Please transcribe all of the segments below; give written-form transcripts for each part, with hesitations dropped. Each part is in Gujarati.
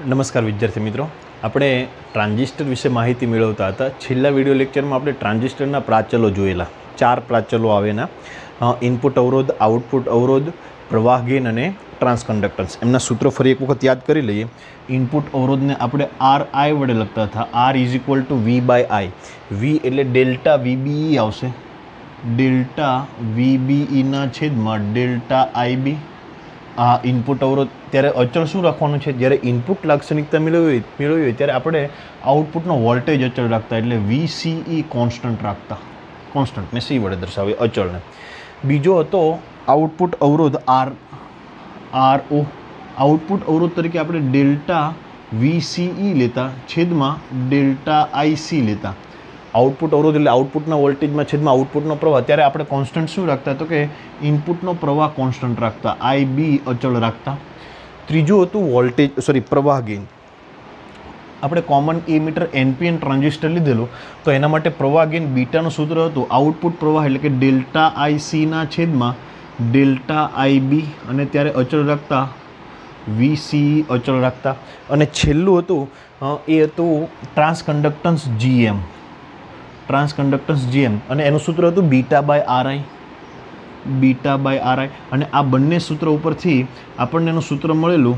નમસ્કાર વિદ્યાર્થી મિત્રો, આપણે ટ્રાન્ઝિસ્ટર વિશે માહિતી મેળવતા હતા. છેલ્લા વિડીયો લેક્ચરમાં આપણે ટ્રાન્ઝિસ્ટરના પ્રાચલો જોયેલા. 4 પ્રાચલો આવેના: ઇનપુટ અવરોધ, આઉટપુટ અવરોધ, પ્રવાહ ગેઇન અને ટ્રાન્સકન્ડક્ટન્સ. એમના સૂત્રો ફરી એક વખત યાદ કરી લઈએ. ઇનપુટ અવરોધને આપણે RI વડે લખતા હતા. R is equal to V/I. V એટલે ડેલ્ટા VBE આવશે, ડેલ્ટા VBEના છેદમાં ડેલ્ટા IB. આ ઇનપુટ અવરોધ. ત્યારે અચળ શું રાખવાનું છે? જ્યારે ઇનપુટ લાક્ષણિકતા મેળવી હોય ત્યારે આપણે આઉટપુટનો વોલ્ટેજ અચળ રાખતા, એટલે VCE કોન્સ્ટન્ટ રાખતા. કોન્સ્ટન્ટ મેં C વડે દર્શાવ્યું અચળને. બીજો હતો આઉટપુટ અવરોધ RO. આઉટપુટ અવરોધ તરીકે આપણે ડેલ્ટા VCE લેતા છેદમાં ડેલ્ટા IC લેતા. આઉટપુટ અવરોધ એટલે આઉટપુટના વોલ્ટેજમાં છેદમાં આઉટપુટનો પ્રવાહ. ત્યારે આપણે કોન્સ્ટન્ટ શું રાખતા? તો કે ઇનપુટનો પ્રવાહ કોન્સ્ટન્ટ રાખતા, IB અચળ રાખતા. ત્રીજું હતું પ્રવાહ ગેઇન. આપણે કોમન એમીટર NPN ટ્રાન્ઝિસ્ટર લીધેલું, તો એના માટે પ્રવાહ ગેઇન બીટાનું સૂત્ર હતું આઉટપુટ પ્રવાહ એટલે કે ડેલ્ટા ICના છેદમાં ડેલ્ટા IB, અને ત્યારે અચળ રાખતા VCE અચળ રાખતા. અને છેલ્લું હતું એ હતું ટ્રાન્સકન્ડક્ટન્સ GM. ટ્રાન્સકન્ડક્ટન્સ GM અને એનું સૂત્ર હતું β/RI. β/RI. અને આ બંને સૂત્ર ઉપરથી આપણને એનું સૂત્ર મળેલું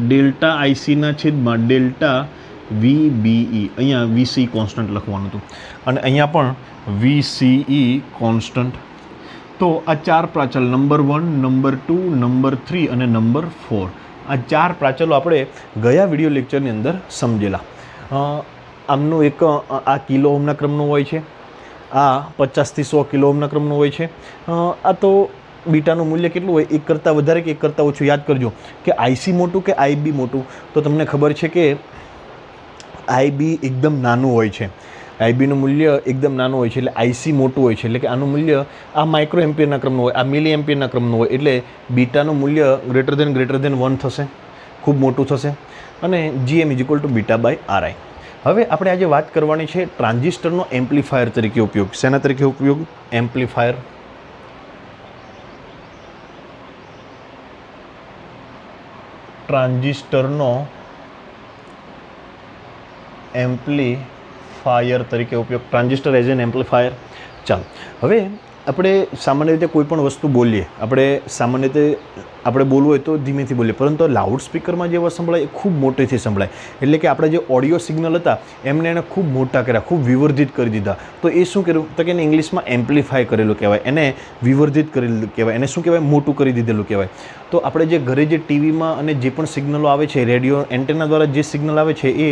ડેલ્ટા ICના છેદમાં ડેલ્ટા VBE. અહીંયા VCE કોન્સ્ટન્ટ લખવાનું હતું અને અહીંયા પણ VCE કોન્સ્ટન્ટ. તો આ 4 પ્રાચલ, નંબર 1, નંબર 2, નંબર 3 અને નંબર 4, આ 4 પ્રાચલો આપણે ગયા વિડીયો લેક્ચરની અંદર સમજેલા. આમનું એક આ કિલો ઓહમના ક્રમનું હોય છે, આ 50 થી 100 કિલો ઓહમના ક્રમનું હોય છે. આ તો બીટાનું મૂલ્ય કેટલું હોય? 1 કરતાં વધારે કે 1 કરતાં ઓછું. યાદ કરજો કે IC મોટું કે IB મોટું, તો તમને ખબર છે કે IB એકદમ નાનું હોય છે. IBનું મૂલ્ય એકદમ નાનું હોય છે, એટલે IC મોટું હોય છે. એટલે કે આનું મૂલ્ય આ માઇક્રો એમ્પિયરના ક્રમનું હોય, આ મિલી એમ્પિયરના ક્રમનું હોય. એટલે બીટાનું મૂલ્ય ગ્રેટર દેન 1 થશે, ખૂબ મોટું થશે. અને GM is equal to β/RI. હવે આપણે આજે વાત કરવાની છે ટ્રાન્ઝિસ્ટરનો એમ્પ્લીફાયર તરીકે ઉપયોગ. શેના તરીકે ઉપયોગ? એમ્પ્લીફાયર. ટ્રાન્ઝિસ્ટરનો એમ્પ્લીફાયર તરીકે ઉપયોગ. Transistor as an amplifier. ચાલો, હવે આપણે સામાન્ય રીતે કોઈ પણ વસ્તુ બોલીએ, આપણે સામાન્ય રીતે આપણે બોલવું હોય તો ધીમેથી બોલીએ, પરંતુ લાઉડ સ્પીકરમાં જે અવાજ સંભળાય એ ખૂબ મોટેથી સંભળાય. એટલે કે આપણે જે ઓડિયો સિગ્નલ હતા એમને એને ખૂબ મોટા કર્યા, ખૂબ વિવર્ધિત કરી દીધા. તો એ શું કર્યું? તો કે એને ઇંગ્લિશમાં એમ્પ્લીફાય કરેલું કહેવાય, એને વિવર્ધિત કરેલું કહેવાય, એને શું કહેવાય? મોટું કરી દીધેલું કહેવાય. તો આપણે જે ઘરે જે ટીવીમાં અને જે પણ સિગ્નલો આવે છે, રેડિયો એન્ટેના દ્વારા જે સિગ્નલ આવે છે, એ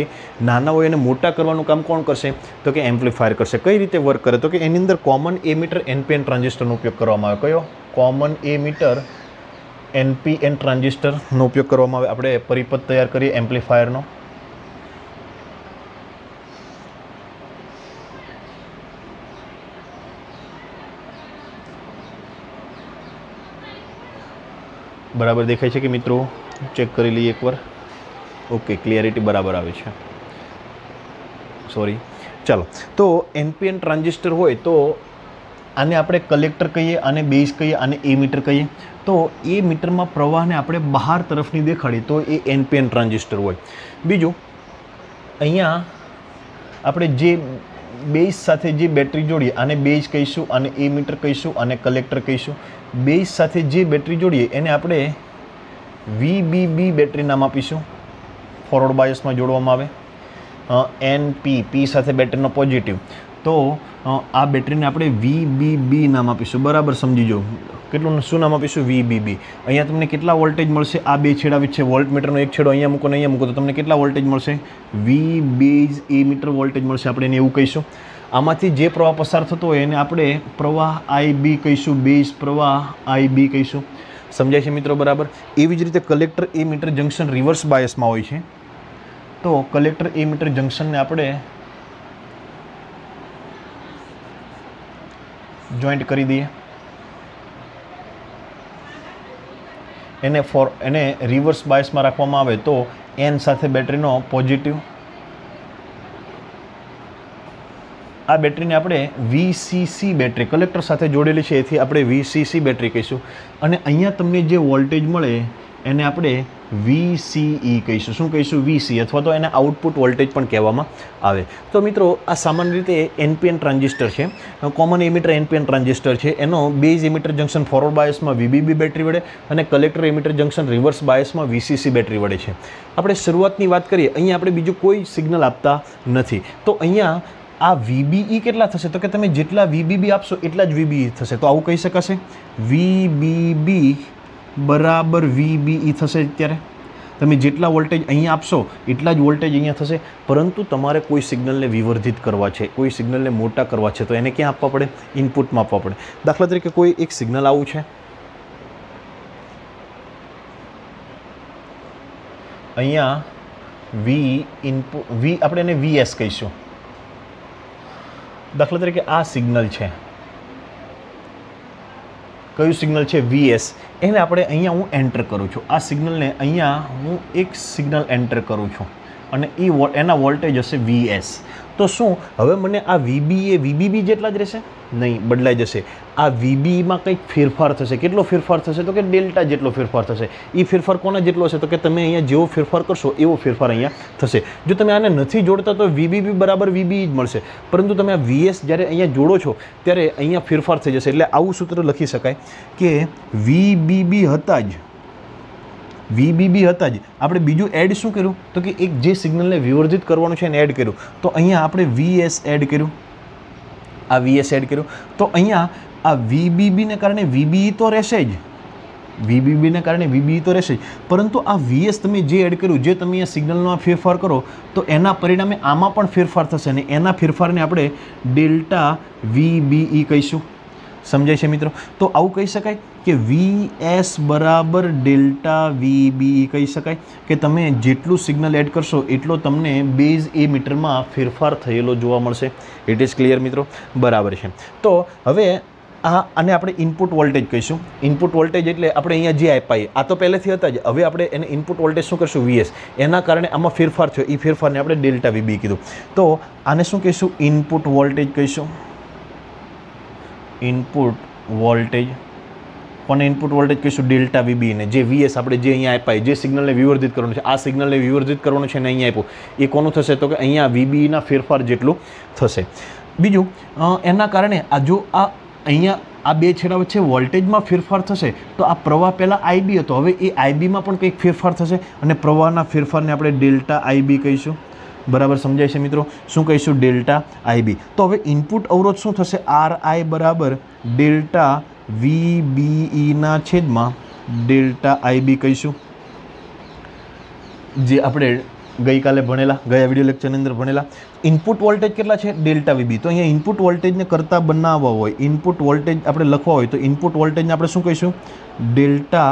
નાના હોય એને મોટા કરવાનું કામ કોણ કરશે? તો કે એમ્પ્લીફાયર કરશે. કઈ રીતે વર્ક કરે? તો કે એની અંદર કોમન એમીટર NPN ટ્રાન્ઝિસ્ટરનો ઉપયોગ કરવામાં આવે. કયો? કોમન એમીટર NPN ટ્રાન્ઝિસ્ટરનો ઉપયોગ કરવામાં આવે. આપણે પરિપથ તૈયાર કરીએ એમ્પ્લીફાયરનો. બરાબર દેખાય છે કે મિત્રો? ચેક કરી લઈએ એકવાર. ઓકે, ક્લિયરિટી બરાબર આવે છે. સોરી. ચાલો, તો NPN ટ્રાન્ઝિસ્ટર હોય તો આને આપણે કલેક્ટર કહીએ, આને બેઝ કહીએ, આને એમીટર કહીએ. તો એ મીટરમાં પ્રવાહને આપણે બહાર તરફની દેખાડીએ તો એ NPN ટ્રાન્ઝિસ્ટર હોય. બીજું, અહીંયા આપણે જે બેઝ સાથે જે બેટરી જોડીએ આને બેઝ કહીશું, આને એમીટર કહીશું, આને કલેક્ટર કહીશું. બેઝ સાથે જે બેટરી જોડીએ એને આપણે VBB બેટરી નામ આપીશું, ફોરવર્ડ બાયસમાં જોડવામાં આવે. NP, P સાથે બેટરીનો પોઝિટિવ, તો આ બેટરીને આપણે VBB નામ આપીશું. બરાબર સમજીજો. કેટલું શું નામ આપીશું? VBB. અહીંયા તમને કેટલા વોલ્ટેજ મળશે? આ બે છેડા વચ્ચે વોલ્ટમીટરનો એક છેડો અહીંયા મૂકો ને અહીંયા મૂકો તો તમને કેટલા વોલ્ટેજ મળશે? V base A meter voltage મળશે. આપણે એને એવું કહીશું. આમાંથી જે પ્રવાહ પસાર થતો હોય એને આપણે પ્રવાહ IB કહીશું, બેઝ પ્રવાહ IB કહીશું. સમજાય છે મિત્રો? બરાબર. એવી જ રીતે collector A emitter junction reverse બાયસમાં હોય છે, તો કલેક્ટર A મીટર જંક્શનને આપણે જોઈન્ટ કરી દઈએ. એને રિવર્સ બાયસમાં રાખવામાં આવે તો N સાથે બેટરીનો પોઝિટિવ. આ બેટરીને આપણે VCC બેટરી કલેક્ટર સાથે જોડેલી છે, એથી આપણે VCC બેટરી કહીશું. અને અહીંયા તમને જે વોલ્ટેજ મળે એને આપણે VCE કહીશું. શું કહીશું? VCE, અથવા તો એને આઉટપુટ વોલ્ટેજ પણ કહેવામાં આવે. તો મિત્રો આ સામાન્ય રીતે NPN ટ્રાન્ઝિસ્ટર છે, કોમન એમિટર NPN ટ્રાન્ઝિસ્ટર છે. એનો બેઝ એમિટર જંક્શન ફોરવર્ડ બાયસમાં VBB બેટરી વડે અને કલેક્ટર એમિટર જંક્શન રિવર્સ બાયસમાં VCC બેટરી વડે છે. આપણે શરૂઆતની વાત કરીએ, અહીંયા આપણે બીજું કોઈ સિગ્નલ આપતા નથી. તો અહીંયા આ VBE કેટલા થશે? તો કે તમે જેટલા VBB આપશો એટલા જ VBE થશે. તો આવું કહી શકાશે, VBB બરાબર VBE થશે. અત્યારે તમે જેટલા વોલ્ટેજ અહીંયા આપશો એટલા જ વોલ્ટેજ અહીંયા થશે. પરંતુ તમારે કોઈ સિગ્નલને વિવર્ધિત કરવા છે, કોઈ સિગ્નલને મોટા કરવા છે, તો એને ક્યાં આપવા પડે? ઇનપુટમાં આપવા પડે. દાખલા તરીકે કોઈ એક સિગ્નલ આવું છે, અહીંયા V આપણે એને VS કહીશું. દાખલા તરીકે આ સિગ્નલ છે, કયું સિગ્નલ છે? VS. એને આપણે અહીંયા હું એન્ટર કરું છું. આ સિગ્નલને અહીંયા હું એક સિગ્નલ એન્ટર કરું છું અને એના વોલ્ટેજ હશે VS. તો શું હવે મને આ VBB જેટલા જ રહેશે? નહીં, બદલાઈ જશે. આ VBમાં કંઈક ફેરફાર થશે. કેટલો ફેરફાર થશે? તો કે ડેલ્ટા જેટલો ફેરફાર થશે. એ ફેરફાર કોના જેટલો હશે? તો કે તમે અહીંયા જેવો ફેરફાર કરશો એવો ફેરફાર અહીંયા થશે. જો તમે આને નથી જોડતા તો VBB બરાબર VBE જ મળશે. પરંતુ તમે આ VS જ્યારે અહીંયા જોડો છો ત્યારે અહીંયા ફેરફાર થઈ જશે. એટલે આવું સૂત્ર લખી શકાય કે VBB હતા જ આપણે બીજું એડ શું કર્યું? તો કે એક જે સિગ્નલને વિવર્ધિત કરવાનું છે એને એડ કર્યું. તો અહીંયા આપણે VS એડ કર્યું, આ VS એડ કર્યું. તો અહીંયા આ VBBને કારણે VBE તો રહેશે જ, VBBને કારણે VBE તો રહેશે જ. પરંતુ આ VS તમે જે એડ કર્યું, જે તમે અહીંયા સિગ્નલમાં ફેરફાર કરો તો એના પરિણામે આમાં પણ ફેરફાર થશે અને એના ફેરફારને આપણે ડેલ્ટા VBE કહીશું. સમજાય છે મિત્રો? તો આવું કહી શકાય કે VS બરાબર ડેલ્ટા VBE કહી શકાય કે તમે જેટલું સિગ્નલ એડ કરશો એટલો તમને બેઝ એ મીટરમાં ફેરફાર થયેલો જોવા મળશે. ઇટ ઇઝ ક્લિયર મિત્રો? બરાબર છે. તો હવે આને આપણે ઇનપુટ વોલ્ટેજ કહીશું. ઇનપુટ વોલ્ટેજ એટલે આપણે અહીંયા જે આપ્યા આ તો પહેલેથી હતા જ. હવે આપણે એને ઇનપુટ વોલ્ટેજ શું કરશું? VS. એના કારણે આમાં ફેરફાર થયો, એ ફેરફારને આપણે ડેલ્ટા VBE કીધું. તો આને શું કહીશું? ઇનપુટ વોલ્ટેજ કહીશું. Input voltage. કોને ઇનપુટ વોલ્ટેજ કહીશું? ડેલ્ટા VBE ને. જે VS આપણે જે અહીંયા આપ્યા, જે સિગ્નલને વિવર્ધિત કરવાનું છે, આ સિગ્નલને વિવર્ધિત કરવાનું છે અને અહીંયા આપ્યું, એ કોનું થશે? તો કે અહીંયા VBEના ફેરફાર જેટલું થશે. બીજું એના કારણે આ જો આ અહીંયા આ બે છેડા વચ્ચે વોલ્ટેજમાં ફેરફાર થશે તો આ પ્રવાહ પહેલાં IB હતો, હવે એ IBમાં પણ કંઈક ફેરફાર થશે અને પ્રવાહના ફેરફારને આપણે ડેલ્ટા IB કહીશું. બરાબર સમજાય છે મિત્રો? શું કહીશું? Delta IB. તો હવે ઇનપુટ અવરોધ શું થશે? RI બરાબર ડેલ્ટા VBEના છેદમાં ડેલ્ટા IB કહીશું. જે આપણે ગઈકાલે ભણેલા, ગયા વિડીયો લેક્ચરની અંદર ભણેલા. ઇનપુટ વોલ્ટેજ કેટલા છે? Delta VBE. તો અહીંયા ઇનપુટ વોલ્ટેજને કરતા બનાવવા હોય, ઇનપુટ વોલ્ટેજ આપણે લખવા હોય તો ઇનપુટ વોલ્ટેજને આપણે શું કહીશું? Delta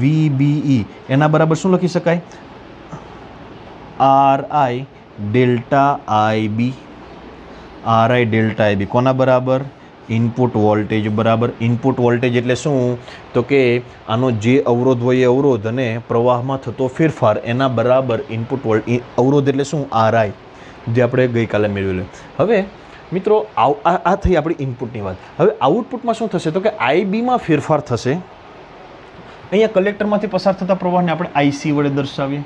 VBE. એના બરાબર શું લખી શકાય? RI delta IB. RI delta IB કોના બરાબર? ઇનપુટ વોલ્ટેજ બરાબર. ઇનપુટ વોલ્ટેજ એટલે શું? તો કે આનો જે અવરોધ હોય એ અવરોધ અને પ્રવાહમાં થતો ફેરફાર એના બરાબર ઇનપુટ અવરોધ એટલે શું? RI, જે આપણે ગઈકાલે મેળવેલું. હવે મિત્રો આ થઈ આપણી ઇનપુટની વાત. હવે આઉટપુટમાં શું થશે? તો કે IBમાં ફેરફાર થશે. અહીંયા કલેક્ટરમાંથી પસાર થતા પ્રવાહને આપણે IC વડે દર્શાવીએ.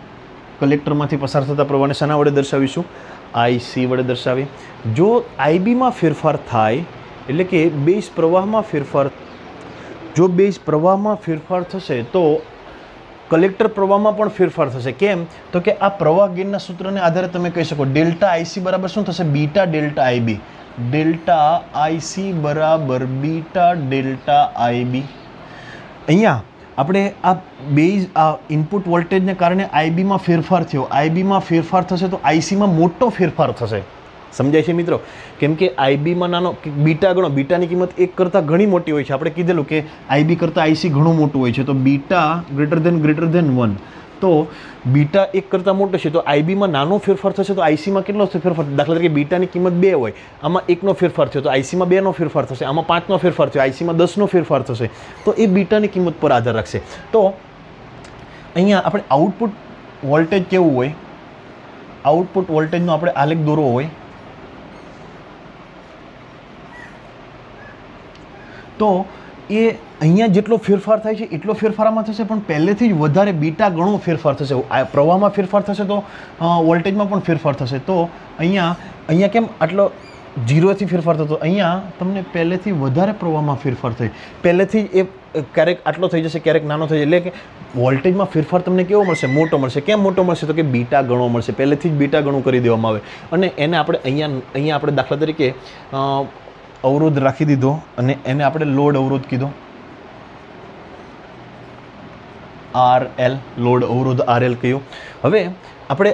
કલેક્ટરમાંથી પસાર થતા પ્રવાહને શાના વડે દર્શાવીશું? IC વડે દર્શાવીએ. જો IBમાં ફેરફાર થાય એટલે કે બેઝ પ્રવાહમાં ફેરફાર, જો બેઝ પ્રવાહમાં ફેરફાર થશે તો કલેક્ટર પ્રવાહમાં પણ ફેરફાર થશે. કેમ? તો કે આ પ્રવાહ ગેઇનના સૂત્રને આધારે તમે કહી શકો ડેલ્ટા IC બરાબર શું થશે? Beta delta IB. Delta IC બરાબર બીટા ડેલ્ટા IB. અહીંયા આપણે આ બેઝ આ ઇનપુટ વોલ્ટેજને કારણે IBમાં ફેરફાર થયો, IBમાં ફેરફાર થશે તો ICમાં મોટો ફેરફાર થશે. સમજાય છે મિત્રો? કેમ કે IBમાં નાનો બીટા ગણો, બીટાની કિંમત 1 કરતાં ઘણી મોટી હોય છે. આપણે કીધેલું કે IB કરતાં IC ઘણું મોટું હોય છે. તો બીટા ગ્રેટર ધેન 1. તો બીટા 1 કરતાં મોટો છે તો IBમાં નાનો ફેરફાર થશે તો ICમાં કેટલો ફેરફાર? દાખલા તરીકે બીટાની કિંમત 2 હોય, આમાં 1નો ફેરફાર થયો તો ICમાં 2નો ફેરફાર થશે, આમાં 5નો ફેરફાર થયો, ICમાં 10નો ફેરફાર થશે. તો એ બીટાની કિંમત પર આધાર રાખશે. તો અહીંયા આપણે આઉટપુટ વોલ્ટેજ કેવું હોય? આઉટપુટ વોલ્ટેજનો આપણે આલેખ દોરવો હોય તો એ અહીંયા જેટલો ફેરફાર થાય છે એટલો ફેરફાર આમાં થશે, પણ પહેલેથી જ વધારે બીટા ગણો ફેરફાર થશે. આ પ્રવાહમાં ફેરફાર થશે તો વોલ્ટેજમાં પણ ફેરફાર થશે. તો અહીંયા કેમ આટલો 0થી ફેરફાર થતો, અહીંયા તમને પહેલેથી વધારે પ્રવાહમાં ફેરફાર થાય. પહેલેથી જ એ ક્યારેક આટલો થઈ જશે, ક્યારેક નાનો થઈ જશે. એટલે કે વોલ્ટેજમાં ફેરફાર તમને કેવો મળશે? મોટો મળશે. કેમ મોટો મળશે? તો કે બીટા ગણો મળશે. પહેલેથી જ બીટા ગણું કરી દેવામાં આવે. અને એને આપણે અહીંયા આપણે દાખલા તરીકે અવરોધ રાખી દીધો અને એને આપણે લોડ અવરોધ કીધો, RL, લોડ અવરોધ RL કહ્યું. હવે આપણે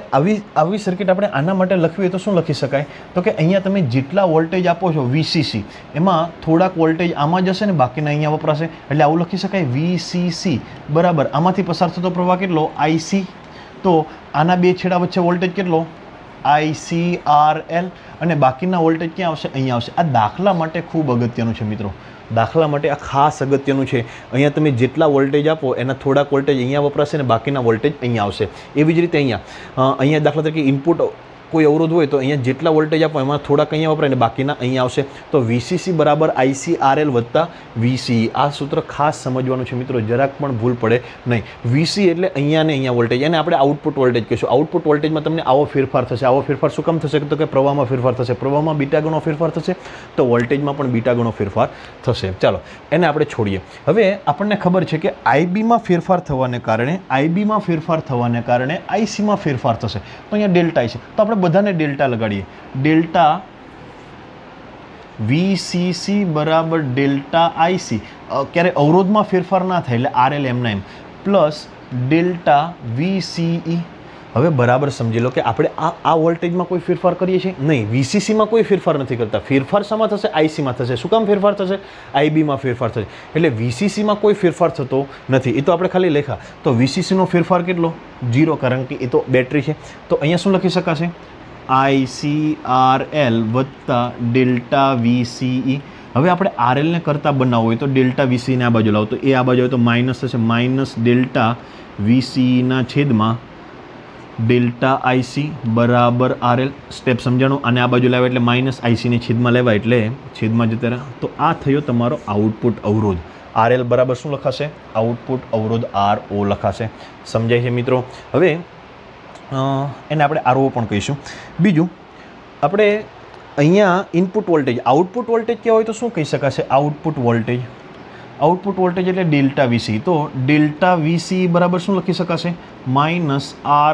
આવી સર્કિટ આપણે આના માટે લખવી હોય તો શું લખી શકાય? તો કે અહીંયા તમે જેટલા વોલ્ટેજ આપો છો VCC, એમાં થોડાક વોલ્ટેજ આમાં જશે ને બાકીના અહીંયા વપરાશે. એટલે આવું લખી શકાય, VCC બરાબર આમાંથી પસાર થતો પ્રવાહ કેટલો? IC. તો આના બે છેડા વચ્ચે વોલ્ટેજ કેટલો? ICRL. અને બાકીના વોલ્ટેજ ક્યાં આવશે? અહીંયા આવશે. આ દાખલા માટે ખૂબ અગત્યનું છે મિત્રો. દાખલા માટે આ ખાસ અગત્યનું છે. અહીંયા તમે જેટલા વોલ્ટેજ આપો એના થોડાક વોલ્ટેજ અહીંયા વપરાશે અને બાકીના વોલ્ટેજ અહીંયા આવશે. એવી જ રીતે અહીંયા દાખલા તરીકે ઇનપુટ કોઈ અવરોધ હોય તો અહીંયા જેટલા વોલ્ટેજ આપો એમાં થોડાક અહીંયા વપરાય અને બાકીના અહીંયા આવશે. તો VCC બરાબર ICRL વત્તા VCE. આ સૂત્ર ખાસ સમજવાનું છે મિત્રો, જરાક પણ ભૂલ પડે નહીં. VC એટલે અહીંયા ને અહીંયા વોલ્ટેજ, એને આપણે આઉટપુટ વોલ્ટેજ કહીશું. આઉટપુટ વોલ્ટેજમાં તમને આવો ફેરફાર થશે. આવો ફેરફાર શું કામ થશે? તો કે પ્રવાહમાં ફેરફાર થશે. પ્રવાહમાં બીટા ગણો ફેરફાર થશે તો વોલ્ટેજમાં પણ બીટા ગણો ફેરફાર થશે. ચાલો એને આપણે છોડીએ. હવે આપણને ખબર છે કે IBમાં ફેરફાર થવાને કારણે ICમાં ફેરફાર થશે. તો અહીંયા ડેલ્ટા છે, તો આપણે બધાને ડેલ્ટા લગાડીએ. ડેલ્ટા VCC બરાબર ડેલ્ટા IC. ક્યારે અવરોધમાં ફેરફાર ના થાય એટલે RL એમના એમ પ્લસ ડેલ્ટા VCE. હવે બરાબર સમજી લો કે આપણે આ વોલ્ટેજમાં કોઈ ફેરફાર કરીએ છીએ નહીં, VCCમાં કોઈ ફેરફાર નથી કરતા. ફેરફાર શામાં થશે? ICમાં થશે. શું કામ ફેરફાર થશે? IBમાં ફેરફાર થશે. એટલે VCCમાં કોઈ ફેરફાર થતો નથી. એ તો આપણે ખાલી લેખા. તો VCCનો ફેરફાર કેટલો? 0, કારણ કે એ તો બેટરી છે. તો અહીંયા શું લખી શકાશે? ICRL વત્તા ડેલ્ટા VCE. હવે આપણે RLને કરતાં બનાવવું હોય તો ડેલ્ટા VCEને આ બાજુ લાવો તો એ આ બાજુ આવે તો માઇનસ થશે. માઇનસ ડેલ્ટા VCEના છેદમાં ડેલ્ટા IC બરાબર RL. સ્ટેપ સમજાણું. અને આ બાજુ લાવે એટલે માઇનસ ICને છેદમાં લેવાય એટલે છેદમાં જતા રહે. તો આ થયો તમારો આઉટપુટ અવરોધ. RL બરાબર શું લખાશે? આઉટપુટ અવરોધ RO લખાશે. સમજાય છે મિત્રો? હવે એને આપણે RO પણ કહીશું. બીજું આપણે અહીંયા ઇનપુટ વોલ્ટેજ, આઉટપુટ વોલ્ટેજ કહેવાય હોય તો શું કહી શકાશે? Output voltage. આઉટપુટ વોલ્ટેજ એટલે ડેલ્ટા VCE. તો ડેલ્ટા VCE બરાબર શું લખી શકાશે? Minus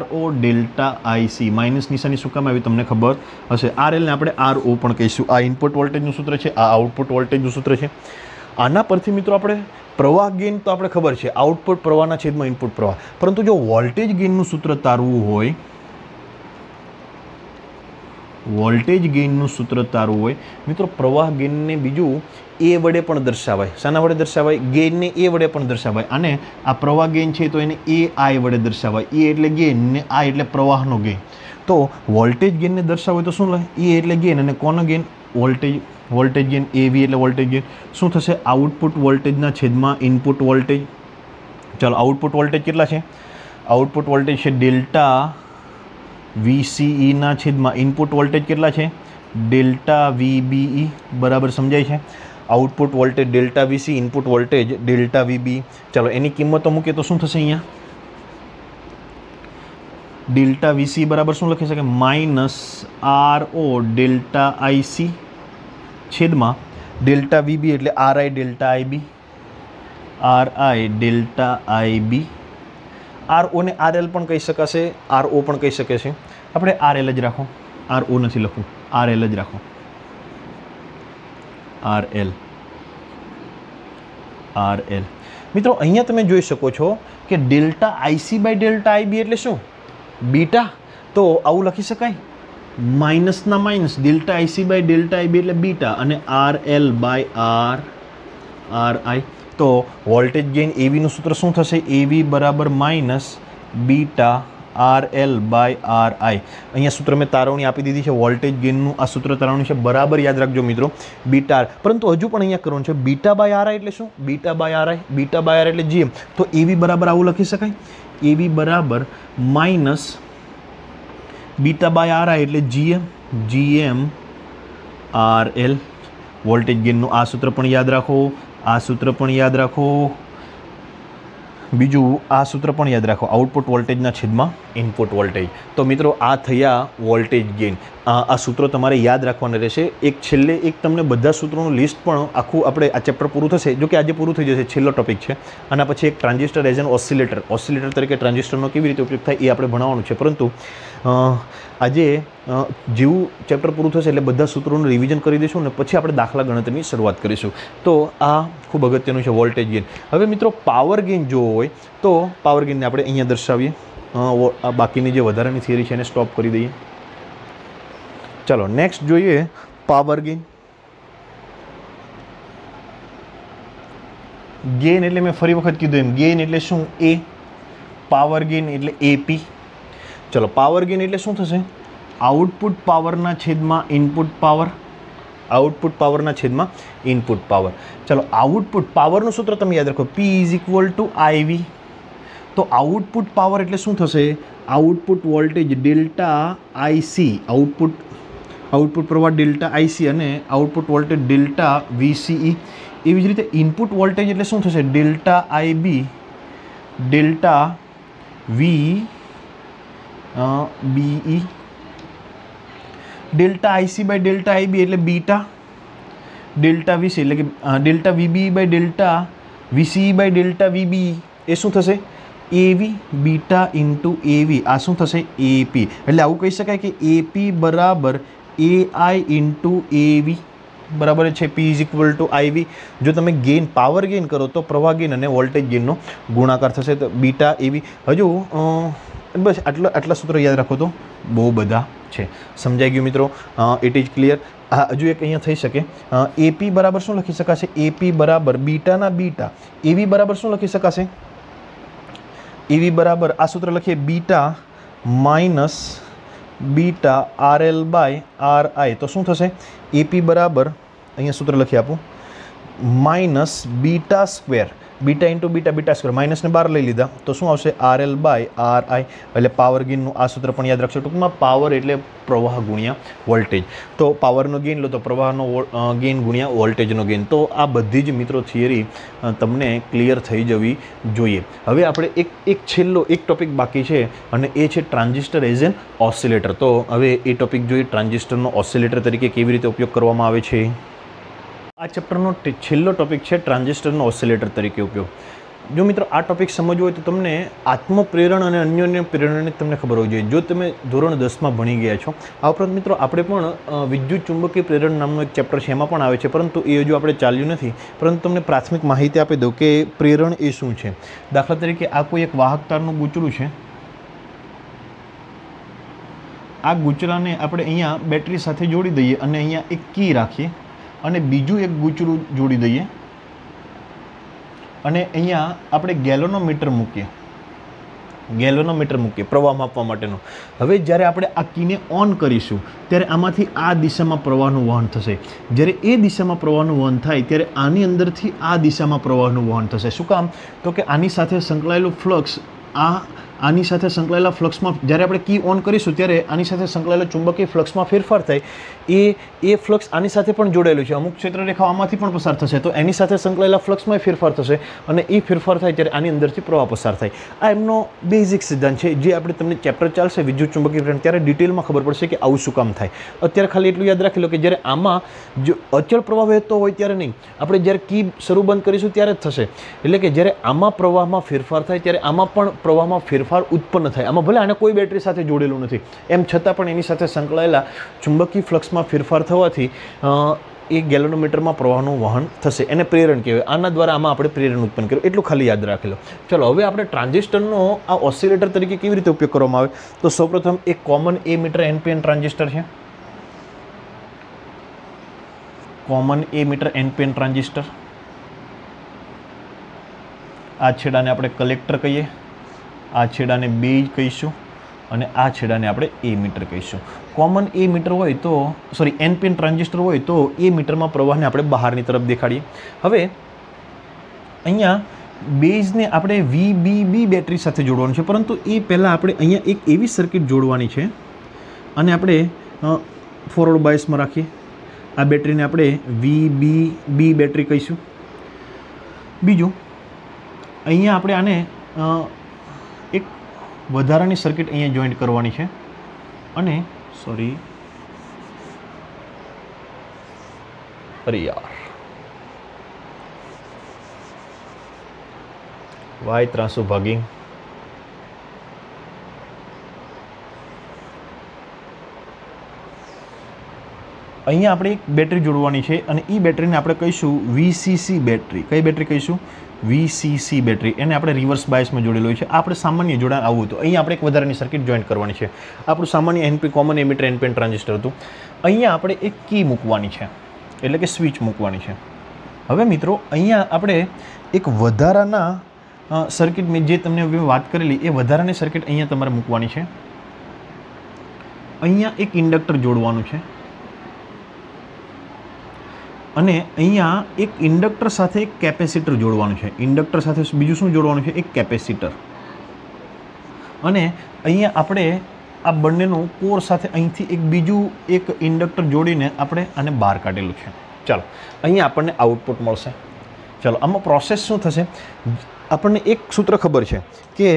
RO delta IC. Minus નિશાની શું કામ આવી તમને ખબર હશે. RLને આપણે RO પણ કહીશું. આ ઇનપુટ વોલ્ટેજનું સૂત્ર છે, આ આઉટપુટ વોલ્ટેજનું સૂત્ર છે. આના પરથી મિત્રો આપણે પ્રવાહ ગેઇન તો આપણે ખબર છે, આઉટપુટ પ્રવાહના છેદમાં ઇનપુટ પ્રવાહ. પરંતુ જો વોલ્ટેજ ગેઇનનું સૂત્ર તારવું હોય, મિત્રો પ્રવાહ ગેઇનને બીજું એ વડે પણ દર્શાવાય. શાના વડે દર્શાવાય? ગેઇનને એ વડે પણ દર્શાવાય. અને આ પ્રવાહ ગેઇન છે તો એને AI વડે દર્શાવાય. એ એટલે ગેઇન ને આ એટલે પ્રવાહનો ગેઇન. તો વોલ્ટેજ ગેઇનને દર્શાવાય તો શું લખે? એ એટલે ગેઇન અને કોનો ગેઇન? Voltage gain. AV એટલે વોલ્ટેજ ગેઇન. શું થશે? આઉટપુટ વોલ્ટેજના છેદમાં ઇનપુટ વોલ્ટેજ. ચાલો આઉટપુટ વોલ્ટેજ કેટલા છે? આઉટપુટ વોલ્ટેજ છે ડેલ્ટા VCEના છેદમાં ઇનપુટ વોલ્ટેજ કેટલા છે? Delta VBE. બરાબર સમજાય છે? Output voltage delta VC, input voltage delta VBE. ચાલો એની કિંમતો મૂકીએ તો શું થશે? અહીંયા ડેલ્ટા VC બરાબર શું લખી શકે? માઇનસ RO ડેલ્ટા IC છેદમાં ડેલ્ટા VB એટલે RI delta IB. RI delta IB. RO ને RL પણ કહી શકાશે, RO પણ કહી શકે છે. આપણે RL જ રાખો, RO નથી લખવું, RL જ રાખો. RL. મિત્રો અહીંયા તમે જોઈ શકો છો કે delta IC by delta IB એટલે શું? બીટા. તો આવું લખી શકાય, માઇનસના minus delta IC by delta IB એટલે બીટા અને RL બાય RI. તો વોલ્ટેજ ગેઇન AVનું સૂત્ર શું થશે? AV બરાબર minus beta RL by RI. અહીંયા સૂત્ર મેં તારવણી આપી દીધી છે. વોલ્ટેજ ગેઇનનું આ સૂત્ર તારવણી છે, બરાબર યાદ રાખજો મિત્રો. બીટા, પરંતુ હજુ પણ અહીંયા કરવાનું છે. બીટા બાય RI એટલે શું? Beta by RI. Beta by RI એટલે GM. તો AV બરાબર આવું લખી શકાય, AV બરાબર માઇનસ બીટા બાય RI એટલે GM RL. વોલ્ટેજ ગેઇનનું આ સૂત્ર પણ યાદ રાખો. આ સૂત્ર પણ યાદ રાખો. બીજું આ સૂત્ર પણ યાદ રાખો, આઉટપુટ વોલ્ટેજના છેદમાં ઇનપુટ વોલ્ટેજ. તો મિત્રો આ થયા વોલ્ટેજ ગેઇન. આ સૂત્રો તમારે યાદ રાખવાના રહેશે. એક છેલ્લે એક તમને બધા સૂત્રોનું લિસ્ટ પણ આખું આપણે આ ચેપ્ટર પૂરું થશે, જો કે આજે પૂરું થઈ જશે, છેલ્લો ટોપિક છે. આના પછી એક ટ્રાન્ઝિસ્ટર એઝ એન ઓસિલેટર તરીકે ટ્રાન્ઝિસ્ટરનો કેવી રીતે ઉપયોગ થાય એ આપણે ભણાવવાનું છે. પરંતુ આજે જેવું ચેપ્ટર પૂરું થશે એટલે બધા સૂત્રોનું રિવિઝન કરી દઈશું અને પછી આપણે દાખલા ગણતરીની શરૂઆત કરીશું. તો આ ખૂબ અગત્યનું છે વોલ્ટેજ ગેઇન. હવે મિત્રો પાવર ગેઇન જોવો હોય તો પાવર ગેઇનને આપણે અહીંયા દર્શાવીએ. બાકીની જે વધારાની થિયરી છે એને સ્ટોપ કરી દઈએ. ચાલો નેક્સ્ટ જોઈએ પાવર ગેઇન. ગેઇન એટલે મેં ફરી વખત કીધું એમ, ગેઇન એટલે શું? એ. પાવર ગેઇન એટલે એપી. ચલો પાવર ગેઇન એટલે શું થશે? આઉટપુટ પાવરના છેદમાં ઇનપુટ પાવર. આઉટપુટ પાવરના છેદમાં ઇનપુટ પાવર. ચલો આઉટપુટ પાવરનું સૂત્ર તમે યાદ રાખો, P = IV. તો આઉટપુટ પાવર એટલે શું થશે? Output voltage delta IC, output પ્રવાહ ડેલ્ટા IC અને આઉટપુટ વોલ્ટેજ ડેલ્ટા VCE. એવી જ રીતે ઇનપુટ વોલ્ટેજ એટલે શું થશે? Delta IB delta VBE delta IC/ડેલ્ટા IB એટલે બીટા, ડેલ્ટા VC એટલે કે ડેલ્ટા VBE/ડેલ્ટા VCE/ડેલ્ટા VBE એ શું થશે? AV beta into AV. આ શું થશે? AP. એટલે આવું કહી શકાય કે AP બરાબર AI ઇન્ટુ AV બરાબર છે P = IV. જો તમે ગેઇન પાવર ગેઇન કરો તો પ્રવાહ ગેઇન અને વોલ્ટેજ ગેઇનનો ગુણાકાર થશે, તો બીટા AV. હજુ બસ આટલા સૂત્રો યાદ રાખો તો બહુ બધા છે. સમજાઈ ગયું મિત્રો? It is clear? હજુ એક અહીંયા થઈ શકે, AP બરાબર શું લખી શકાશે? AP બરાબર બીટાના બીટા. AV બરાબર શું લખી શકાશે? AV બરાબર આ સૂત્ર લખીએ, બીટા માઇનસ બીટા RL/RI. તો શું થશે? AP બરાબર અહીંયા સૂત્ર લખી આપું, minus beta square, beta into beta, beta square, માઇનસને 12 લઈ લીધા તો શું આવશે? RL/RI. એટલે પાવર ગેઇનનું આ સૂત્ર પણ યાદ રાખશો. ટૂંકમાં પાવર એટલે પ્રવાહ ગુણ્યા વોલ્ટેજ. તો પાવરનો ગેઇન લો તો પ્રવાહનો ગેઇન ગુણ્યા વોલ્ટેજનો ગેઇન. તો આ બધી જ મિત્રો થિયરી તમને ક્લિયર થઈ જવી જોઈએ. હવે આપણે એક છેલ્લો એક ટોપિક બાકી છે અને એ છે ટ્રાન્ઝિસ્ટર એઝ એન ઓસિલેટર. તો હવે એ ટોપિક જોઈએ, ટ્રાન્ઝિસ્ટરનો ઓસિલેટર તરીકે કેવી રીતે ઉપયોગ કરવામાં આવે છે. આ ચેપ્ટરનો છેલ્લો ટોપિક છે ટ્રાન્ઝિસ્ટરનો ઓસિલેટર તરીકે ઉપયોગ. જો મિત્રો આ ટોપિક સમજવો હોય તો તમને આત્મપ્રેરણ અને અન્યોન્ય પ્રેરણાની તમને ખબર હોવી જોઈએ, જો તમે ધોરણ 10માં ભણી ગયા છો. આ ઉપરાંત મિત્રો આપણે પણ વિદ્યુત ચુંબકીય પ્રેરણ નામનું એક ચેપ્ટર છે, એમાં પણ આવે છે, પરંતુ એ હજુ આપણે ચાલ્યું નથી. પરંતુ તમને પ્રાથમિક માહિતી આપી દઉં કે પ્રેરણ એ શું છે. દાખલા તરીકે આ કોઈ એક વાહક તારનું ગૂંચળું છે. આ ગૂંચળાને આપણે અહીંયા બેટરી સાથે જોડી દઈએ અને અહીંયા એક કી રાખીએ અને બીજું એક ગૂંચળું જોડી દઈએ અને અહીંયા આપણે ગેલોનોમીટર મૂકીએ પ્રવાહ માપવા માટેનું. હવે જ્યારે આપણે આ કીને ઓન કરીશું ત્યારે આમાંથી આ દિશામાં પ્રવાહનું વહન થશે. જ્યારે એ દિશામાં પ્રવાહનું વહન થાય ત્યારે આની અંદરથી આ દિશામાં પ્રવાહનું વહન થશે. શું કામ? તો કે આની સાથે સંકળાયેલું ફ્લક્સ આની સાથે સંકળાયેલા ફ્લક્સમાં જ્યારે આપણે કી ઓન કરીશું ત્યારે આની સાથે સંકળાયેલા ચુંબકીય ફ્લક્સમાં ફેરફાર થાય. એ ફ્લક્સ આની સાથે પણ જોડાયેલું છે, અમુક ક્ષેત્રરેખાઓ આમાંથી પણ પસાર થશે, તો એની સાથે સંકળાયેલા ફ્લક્સમાં ફેરફાર થશે અને એ ફેરફાર થાય ત્યારે આની અંદરથી પ્રવાહ પસાર થાય. આ એમનો બેઝિક સિદ્ધાંત છે, જે આપણે તમને ચેપ્ટર ચાલશે વિદ્યુત ચુંબકીય પ્રેરણ ત્યારે ડિટેલમાં ખબર પડશે કે આવું શું કામ થાય. અત્યારે ખાલી એટલું યાદ રાખી લો કે જ્યારે આમાં જો અચળ પ્રવાહ વહેતો હોય ત્યારે નહીં, આપણે જ્યારે કી શરૂ બંધ કરીશું ત્યારે જ થશે. એટલે કે જ્યારે આમાં પ્રવાહમાં ફેરફાર થાય ત્યારે આમાં પણ પ્રવાહમાં ફેરફાર ઉત્પન્ન થાય. આમાં ભલે આને કોઈ બેટરી સાથે જોડેલું નથી, એમ છતાં પણ એની સાથે સંકળાયેલા ચુંબકીય ફ્લક્સમાં ફેરફાર થવાથી એ ગેલોનોમીટરમાં પ્રવાહનું વહન થશે. એને પ્રેરણ કહેવાય. આના દ્વારા આમાં આપણે પ્રેરણ ઉત્પન્ન કર્યું, એટલું ખાલી યાદ રાખી લો. ચલો હવે આપણે ટ્રાન્ઝિસ્ટરનો આ ઓસિલેટર તરીકે કેવી રીતે ઉપયોગ કરવામાં આવે તો સૌપ્રથમ એક કોમન એમીટર NPN ટ્રાન્ઝિસ્ટર છે. Common emitter NPN transistor. આ છેડાને આપણે કલેક્ટર કહીએ, આ છેડાને બેઝ કહીશું અને આ છેડાને આપણે એમીટર કહીશું. કોમન એમીટર હોય તો NPN ટ્રાન્ઝિસ્ટર હોય તો એ મીટરમાં પ્રવાહને આપણે બહારની તરફ દેખાડીએ. હવે અહીંયા બેઝને આપણે VBB બેટરી સાથે જોડવાનું છે, પરંતુ એ પહેલાં આપણે અહીંયા એક એવી સર્કિટ જોડવાની છે અને આપણે ફોરવર્ડ બાયસમાં રાખીએ. આ બેટરીને આપણે VBB બેટરી કહીશું બીજું અહીંયા આપણે આને એક વધારાની સર્કિટ અહીંયા જોઈન્ટ કરવાની છે અને સોરી અરે યાર વાય ત્રાસુ ભાગી અહીંયા આપણે એક બેટરી જોડવાની છે અને એ બેટરીને આપણે કહીશું વીસીસી બેટરી. કઈ બેટરી કહીશું? VCC battery. એને આપણે રિવર્સ બાયસમાં જોડેલો છે. આપણે સામાન્ય જોડાણ આવું હતું. અહીંયા આપણે એક વધારાની સર્કિટ જોઈન્ટ કરવાની છે. આપણું સામાન્ય NP common emitter NPN transistor હતું. અહીંયા આપણે એક કી મૂકવાની છે, એટલે કે સ્વિચ મૂકવાની છે. હવે મિત્રો અહીંયા આપણે એક વધારાના સર્કિટ મેં જે તમને વાત કરેલી એ વધારાની સર્કિટ અહીંયા તમારે મૂકવાની છે. અહીંયા એક ઇન્ડક્ટર જોડવાનું છે અને અહીંયા એક ઇન્ડક્ટર સાથે એક કેપેસિટર જોડવાનું છે. ઇન્ડક્ટર સાથે બીજું શું જોડવાનું છે? એક કેપેસિટર. અને અહીંયા આપણે આ બંનેનું કોર સાથે અહીંથી એક બીજું એક ઇન્ડક્ટર જોડીને આપણે આને બહાર કાઢેલું છે. ચાલો અહીંયા આપણને આઉટપુટ મળશે. ચાલો આમાં પ્રોસેસ શું થશે? આપણને એક સૂત્ર ખબર છે કે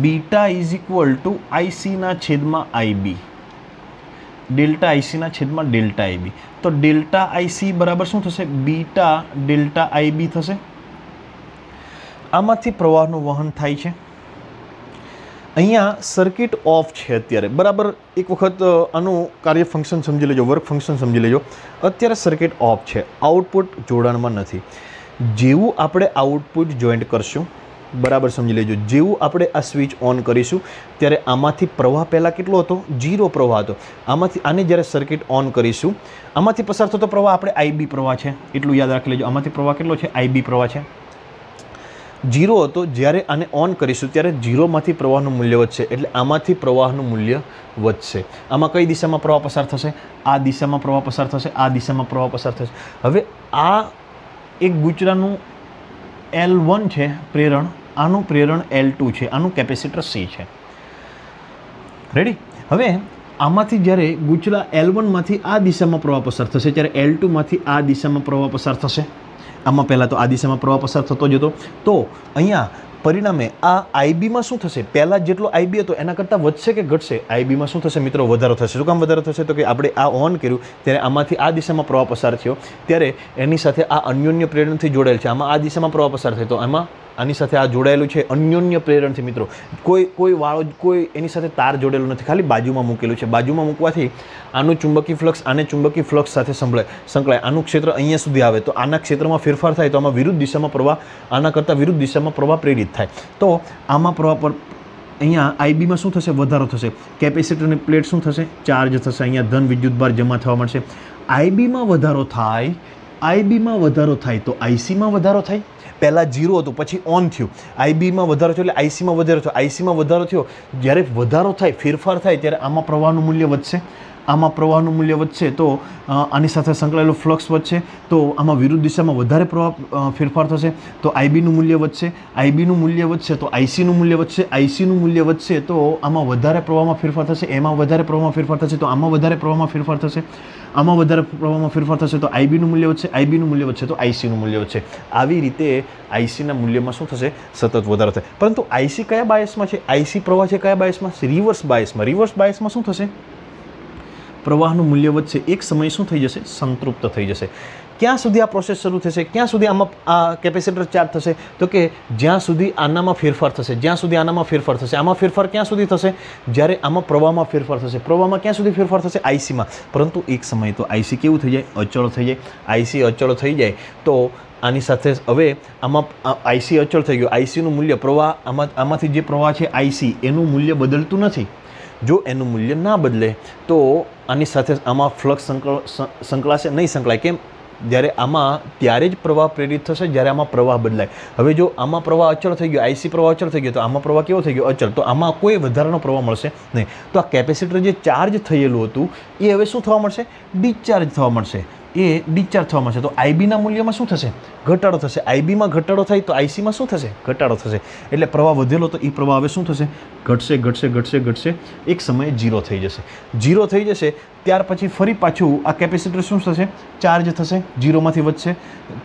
બીટા ઇઝ ઇક્વલ ટુ આઈસીના છેદમાં આઈબી, ડેલ્ટા આઈસીના છેદમાં ડેલ્ટા આઈબી. તો ડેલ્ટા આઈસી બરાબર શું થશે? બીટા ડેલ્ટા આઈબી થશે. આમાંથી પ્રવાહનું વહન થાય છે. અહીંયા સર્કિટ ઓફ છે અત્યારે, બરાબર. એક વખત આનું કાર્ય ફંક્શન સમજી લેજો, વર્ક ફંક્શન સમજી લેજો. અત્યારે સર્કિટ ઓફ છે, આઉટપુટ જોડાણમાં નથી. જેવું આપણે આઉટપુટ જોઈન્ટ કરશું, બરાબર સમજી લેજો, જેવું આપણે આ સ્વિચ ઓન કરીશું ત્યારે આમાંથી પ્રવાહ પહેલાં કેટલો હતો? 0 પ્રવાહ હતો. આમાંથી આને જ્યારે સર્કિટ ઓન કરીશું આમાંથી પસાર થતો પ્રવાહ આપણે આઈબી પ્રવાહ છે, એટલું યાદ રાખી લેજો. આમાંથી પ્રવાહ કેટલો છે? આઈબી પ્રવાહ છે. 0 હતો. જ્યારે આને ઓન કરીશું ત્યારે 0માંથી પ્રવાહનું મૂલ્ય વધશે, એટલે આમાંથી પ્રવાહનું મૂલ્ય વધશે. આમાં કઈ દિશામાં પ્રવાહ પસાર થશે? આ દિશામાં પ્રવાહ પસાર થશે, આ દિશામાં પ્રવાહ પસાર થશે. હવે આ એક ગુચરાનું L1 છે પ્રેરણ, આનું પ્રેરણ L2 છે, આનું કેપેસિટર C છે. રેડી? હવે આમાંથી જ્યારે ગુચરા L1માંથી આ દિશામાં પ્રવાહ પસાર થશે ત્યારે L2માંથી આ દિશામાં પ્રવાહ પસાર થશે. આમાં પહેલાં તો આ દિશામાં પ્રવાહ પસાર થતો જ હતો. તો અહીંયા પરિણામે આ આઈબીમાં શું થશે? પહેલાં જેટલો આઈબી હતો એના કરતાં વધશે કે ઘટશે? આઈબીમાં શું થશે મિત્રો? વધારો થશે. શું કામ વધારો થશે? તો કે આપણે આ ઓન કર્યું ત્યારે આમાંથી આ દિશામાં પ્રવાહ પસાર થયો, ત્યારે એની સાથે આ અન્યોન્ય પ્રેરણથી જોડાયેલ છે. આમાં આ દિશામાં પ્રવાહ પસાર થયો, તો આમાં આની સાથે આ જોડાયેલું છે અન્યોન્ય પ્રેરણથી. મિત્રો કોઈ વાળો કોઈ એની સાથે તાર જોડેલો નથી, ખાલી બાજુમાં મૂકેલું છે. બાજુમાં મૂકવાથી આનું ચુંબકીય ફ્લક્સ આને ચુંબકીય ફ્લક્સ સાથે સંકળાય. આનું ક્ષેત્ર અહીંયા સુધી આવે તો આના ક્ષેત્રમાં ફેરફાર થાય તો આમાં વિરુદ્ધ દિશામાં પ્રવાહ, આના કરતાં વિરુદ્ધ દિશામાં પ્રવાહ પ્રેરિત થાય. તો આમાં પ્રવાહ પર અહીંયા આઈબીમાં શું થશે? વધારો થશે. કેપેસિટરની પ્લેટ શું થશે? ચાર્જ થશે. અહીંયા ધન વિદ્યુતભાર જમા થવા મળશે. આઈબીમાં વધારો થાય, આઈબીમાં વધારો થાય તો આઈસીમાં વધારો થાય. પહેલાં 0 હતું, પછી ઓન થયું, આઈબીમાં વધારો થયો એટલે આઈસીમાં વધારો થયો. આઈસીમાં વધારો થયો, જ્યારે વધારો થાય, ફેરફાર થાય ત્યારે આમાં પ્રવાહનું મૂલ્ય વધશે. આમાં પ્રવાહનું મૂલ્ય વધશે તો આની સાથે સંકળાયેલો ફ્લક્સ વધશે, તો આમાં વિરુદ્ધ દિશામાં વધારે પ્રવાહ ફેરફાર થશે, તો આઈબીનું મૂલ્ય વધશે. આઈબીનું મૂલ્ય વધશે તો આઈસીનું મૂલ્ય વધશે. આઈસીનું મૂલ્ય વધશે તો આમાં વધારે પ્રવાહમાં ફેરફાર થશે. એમાં વધારે પ્રવાહમાં ફેરફાર થશે તો આમાં વધારે પ્રવાહમાં ફેરફાર થશે. આમાં વધારે પ્રવાહમાં ફેરફાર થશે તો આઈબીનું મૂલ્ય વધશે. આઈબીનું મૂલ્ય વધશે તો આઈસીનું મૂલ્ય વધશે. આવી રીતે આઈસીના મૂલ્યમાં શું થશે? સતત વધારો થાય. પરંતુ આઈસી કયા બાયસમાં છે? આઈસી પ્રવાહ છે કયા બાયસમાં? રિવર્સ બાયસમાં. રિવર્સ બાયસમાં શું થશે? પ્રવાહનું મૂલ્ય વધશે. એક સમય શું થઈ જશે? સંતૃપ્ત થઈ જશે. ક્યાં સુધી આ પ્રોસેસ શરૂ થશે? ક્યાં સુધી આમાં આ કેપેસિટર ચાર્જ થશે? તો કે જ્યાં સુધી આનામાં ફેરફાર થશે, જ્યાં સુધી આનામાં ફેરફાર થશે. આમાં ફેરફાર ક્યાં સુધી થશે? જ્યારે આમાં પ્રવાહમાં ફેરફાર થશે. પ્રવાહમાં ક્યાં સુધી ફેરફાર થશે? આઈસીમાં. પરંતુ એક સમય તો આઈસી કેવું થઈ જાય? અચળ થઈ જાય. આઈસી અચળ થઈ જાય તો આની સાથે હવે આમાં આઈસી અચળ થઈ ગયો. આઈસીનું મૂલ્ય પ્રવાહ આમાંથી જે પ્રવાહ છે આઈસી એનું મૂલ્ય બદલતું નથી. જો એનું મૂલ્ય ના બદલે તો આની સાથે આમાં ફ્લક્સ સંકળાશે નહીં, સંકળાય. કેમ? જ્યારે આમાં ત્યારે જ પ્રવાહ પ્રેરિત થશે જ્યારે આમાં પ્રવાહ બદલાય. હવે જો આમાં પ્રવાહ અચળ થઈ ગયો, આઈસી પ્રવાહ અચળ થઈ ગયો, તો આમાં પ્રવાહ કેવો થઈ ગયો? અચળ. તો આમાં કોઈ વધારાનો પ્રવાહ મળશે નહીં. તો આ કેપેસિટર જે ચાર્જ થયેલું હતું એ હવે શું થવા મળશે? ડિસ્ચાર્જ થવા મળશે. એ ડિસ્ચાર્જ થવામાં છે. તો આઈબીના મૂલ્યમાં શું થશે? ઘટાડો થશે. આઈબીમાં ઘટાડો થાય તો આઈસીમાં શું થશે? ઘટાડો થશે. એટલે પ્રવાહ વધેલો તો એ પ્રવાહ હવે શું થશે? ઘટશે ઘટશે ઘટશે ઘટશે, એક સમયે ઝીરો થઈ જશે. ઝીરો થઈ જશે ત્યાર પછી ફરી પાછું આ કેપેસિટર શું થશે? ચાર્જ થશે, ઝીરોમાંથી વધશે,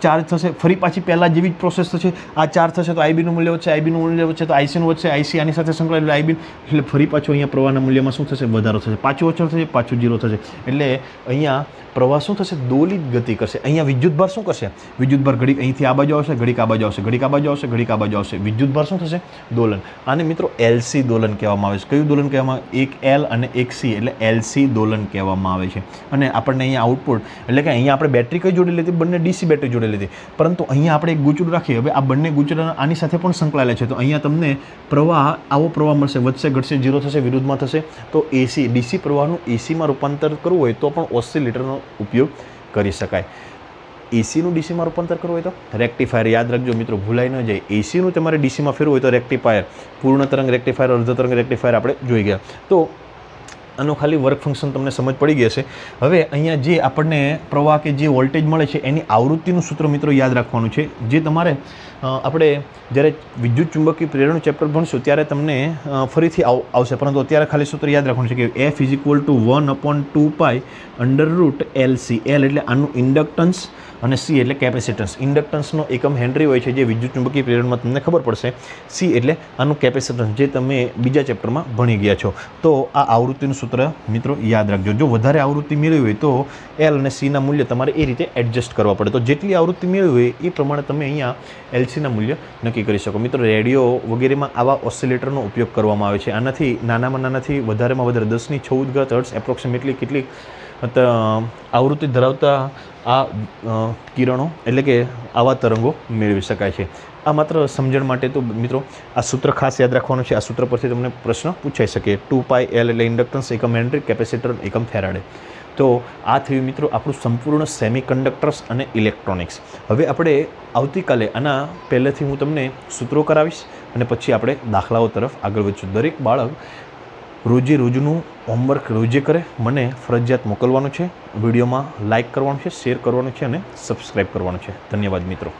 ચાર્જ થશે, ફરી પાછી પહેલાં જેવી જ પ્રોસેસ થશે. આ ચાર્જ થશે તો આઈબીનું મૂલ્ય વધશે, આઈબીનું મૂલ્ય વધશે તો આઈસીનું વધશે, આઈસી આની સાથે સંકળાયેલું આઈબી, એટલે ફરી પાછું અહીંયા પ્રવાહના મૂલ્યમાં શું થશે? વધારો થશે. પાછું ઓછો થશે, પાછું ઝીરો થશે. એટલે અહીંયા પ્રવાહ શું થશે? દોલિત ગતિ કરશે. અહીંયા વિદ્યુતભાર શું કરશે? વિદ્યુતભાર ઘડીક અહીંથી આ બાજુ આવશે, ઘડીક આ બાજુ આવશે, ઘડીક આ બાજુ આવશે, ઘડીક આ બાજુ આવશે. વિદ્યુતભાર શું થશે? દોલન. આને મિત્રો એલસી દોલન કહેવામાં આવે છે. કયું દોલન કહેવામાં આવે? એક એલ અને એક સી, એટલે એલસી દોલન કહેવામાં આવે છે. અને આપણને અહીંયા આઉટપુટ એટલે કે અહીંયા આપણે બેટરી કઈ જોડેલી હતી? બંને ડીસી બેટરી જોડેલી હતી. પરંતુ અહીંયા આપણે એક ગૂંચળું રાખીએ. હવે આ બંને ગૂંચળા આની સાથે પણ સંકળાયેલા છે. તો અહીંયા તમને પ્રવાહ આવો પ્રવાહ મળશે, વધશે ઘટશે, ઝીરો થશે, વિરુદ્ધમાં થશે. તો એસી ડીસી પ્રવાહનું એસીમાં રૂપાંતર કરવું હોય તો પણ ઓસિલેટરનો ઉપયોગ કરી શકાય. એસીનું ડીસીમાં રૂપાંતર કરવું હોય તો રેક્ટિફાયર. યાદ રાખજો મિત્રો, ભૂલાઈ ન જાય. એસીનું તમારે ડીસીમાં ફેરવું હોય તો રેક્ટિફાયર, પૂર્ણ તરંગ રેક્ટિફાયર, અર્ધ તરંગ રેક્ટિફાયર આપણે જોઈ ગયા. તો આનું ખાલી વર્ક ફંક્શન તમને સમજ પડી ગઈ હશે. હવે અહીંયા જે આપણને પ્રવાહ કે જે વોલ્ટેજ મળે છે એની આવૃત્તિનું સૂત્ર મિત્રો યાદ રાખવાનું છે. જે તમારે આપણે જ્યારે વિદ્યુત ચુંબકીય પ્રેરણનું ચેપ્ટર ભણશું ત્યારે તમને ફરીથી આવશે, પરંતુ અત્યારે ખાલી સૂત્ર યાદ રાખવાનું છે કે F = 1/2π √LC. L એટલે આનું ઇન્ડક્ટન્સ અને સી એટલે કેપેસિટન્સ. ઇન્ડક્ટન્સનો એકમ હેનરી હોય છે, જે વિદ્યુત ચુંબકીય પ્રેરણમાં તમને ખબર પડશે. સી એટલે આનું કેપેસિટન્સ, જે તમે બીજા ચેપ્ટરમાં ભણી ગયા છો. તો આ આવૃત્તિનું સૂત્ર મિત્રો યાદ રાખજો. જો વધારે આવૃત્તિ મેળવી હોય તો એલ અને સીના મૂલ્ય તમારે એ રીતે એડજસ્ટ કરવા પડે. તો જેટલી આવૃત્તિ મેળવી હોય એ પ્રમાણે તમે અહીંયા એલસીના મૂલ્ય નક્કી કરી શકો. મિત્રો રેડિયો વગેરેમાં આવા ઓસિલેટરનો ઉપયોગ કરવામાં આવે છે. આનાથી નાનામાં નાનાથી વધારેમાં વધારે 10⁻14 હર્ટ્ઝ એપ્રોક્સિમેટલી કેટલીક આવૃત્તિ ધરાવતા આ કિરણો એટલે કે આવા તરંગો મેળવી શકાય છે. આ માત્ર સમજણ માટે તો મિત્રો આ સૂત્ર ખાસ યાદ રાખવાનું છે. આ સૂત્ર પરથી તમને પ્રશ્ન પૂછાઈ શકે. 2π L એટલે ઇન્ડક્ટન્સ, એકમ હેનરી, કેપેસિટર એકમ ફેરાડે. તો આ થયું મિત્રો આપણું સંપૂર્ણ સેમિકન્ડક્ટર્સ અને ઇલેક્ટ્રોનિક્સ. હવે આપણે આવતીકાલે આના પહેલેથી હું તમને સૂત્રો કરાવીશ અને પછી આપણે દાખલાઓ તરફ આગળ વધશું. દરેક બાળક રોજે રોજનું હોમવર્ક રોજે કરે, મને ફરજિયાત મોકલવાનું છે. વિડીયોમાં લાઇક કરવાનું છે, શેર કરવાનું છે અને સબસ્ક્રાઈબ કરવાનું છે. ધન્યવાદ મિત્રો.